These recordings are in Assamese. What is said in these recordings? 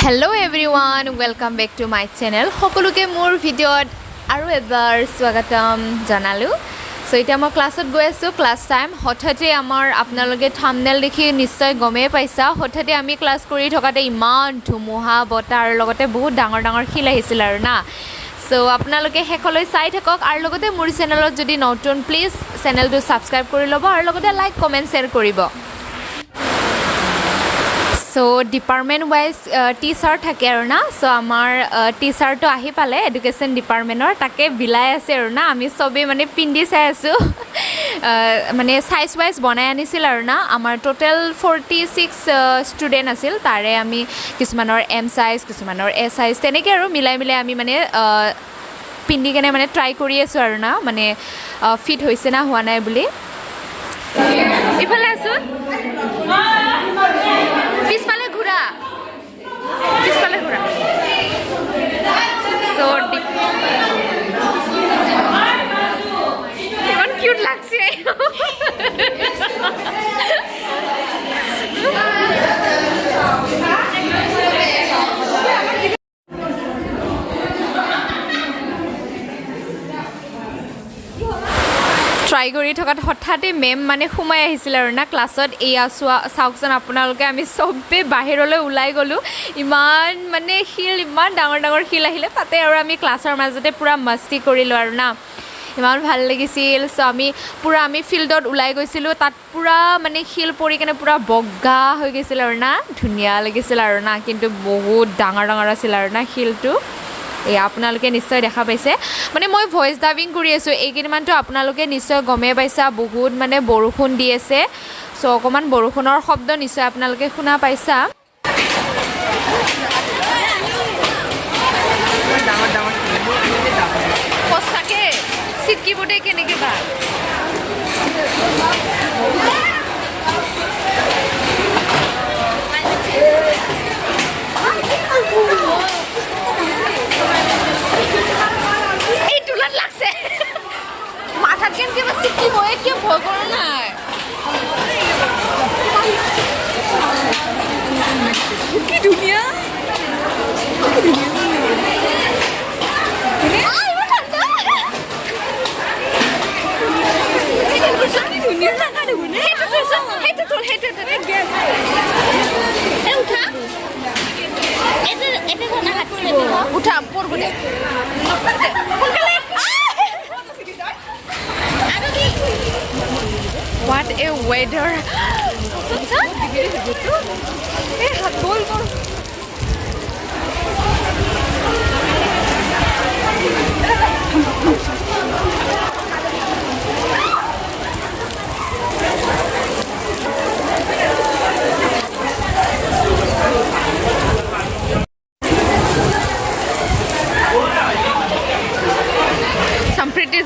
Hello everyone, welcome back to my channel. সকলোকে মোৰ ভিডিঅ'ত আৰু এবাৰ স্বাগতম জনালো। সো এটা মই ক্লাছত গৈ আছো, ক্লাছ টাইম। হঠাতে আমাৰ আপোনালোকে থাম্বনেল দেখি নিশ্চয় গমেই পাইছা, হঠাতে আমি ক্লাছ কৰি থকাতে ইমান ধুমুহা বতাহ আৰু লগতে বহুত ডাঙৰ ডাঙৰ শিল আহিছিল আৰু না। সো আপোনালোকে শেষলৈ চাই থাকক আৰু লগতে মোৰ চেনেলত যদি নতুন প্লিজ চেনেলটো সাবস্ক্ৰাইব কৰি ল'ব আৰু লগতে লাইক কমেন্ট শ্বেয়াৰ কৰিব। সো ডিপাৰ্টমেণ্ট ৱাইজ টিচাৰ থাকে আৰু না। সো আমাৰ টিচাৰটো আহি পালে এডুকেশ্যন ডিপাৰ্টমেণ্টৰ, তাকে বিলাই আছে আৰু না। আমি চবেই মানে পিন্ধি চাই আছোঁ, মানে চাইজ ৱাইজ বনাই আনিছিল আৰু না। আমাৰ টোটেল 46 ষ্টুডেণ্ট আছিল, তাৰে আমি কিছুমানৰ এম চাইজ কিছুমানৰ এ চাইজ তেনেকৈ আৰু মিলাই মিলাই আমি মানে পিন্ধি কেনে মানে ট্ৰাই কৰি আছোঁ আৰু না, মানে ফিট হৈছে না হোৱা নাই বুলি। ইফালে আছোঁ, পিছফালে ঘূৰা, পিছফালে ঘূৰা। সো ইমান কিউট লাগছে। ট্ৰাই কৰি থকাত হঠাতে মেম মানে সোমাই আহিছিল আৰু না ক্লাছত। এয়া চাওকচোন আপোনালোকে, আমি চবেই বাহিৰলৈ ওলাই গ'লোঁ। ইমান মানে শিল, ইমান ডাঙৰ ডাঙৰ শিল আহিলে, তাতে আৰু আমি ক্লাছৰ মাজতে পূৰা মস্তি কৰিলোঁ আৰু না। ইমান ভাল লাগিছিল। চ' আমি ফিল্ডত ওলাই গৈছিলোঁ, তাত পূৰা মানে শিল পৰি কেনে পূৰা বগা হৈ গৈছিল আৰু না, ধুনীয়া লাগিছিল আৰু না। কিন্তু বহুত ডাঙৰ ডাঙৰ আছিল আৰু না শিলটো। এয়া আপোনালোকে নিশ্চয় দেখা পাইছে, মানে মই ভইচ ডাবিং কৰি আছোঁ এইকেইদিনমানতো আপোনালোকে নিশ্চয় গমেই পাইছা, বহুত মানে বৰষুণ দি আছে। চ' অকণমান বৰষুণৰ শব্দ নিশ্চয় আপোনালোকে শুনা পাইছা। সঁচাকৈ চিটকিবোতে কেনেকৈ বা লাগছে মাথাত কেনকে বাসি কি বয়ে কি ভয় করো না। কি দুনিয়া উঠা পড়বো দে। What a weather! Some pretty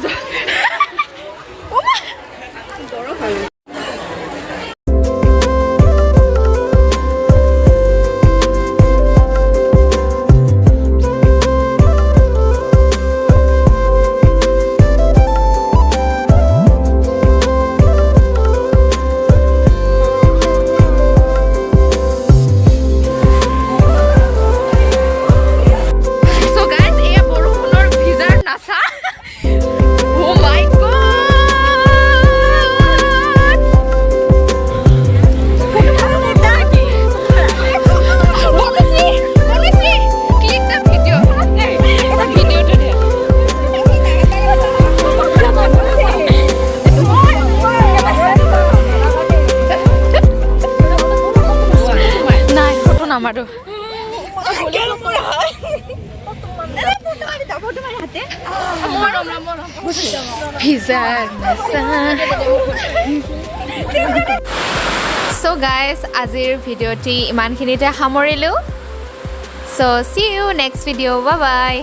আমারও সো গাইজ আজিৰ ভিডিঅ'টি ইমানখিনিতে সামৰিলোঁ। So see you next video', bye by.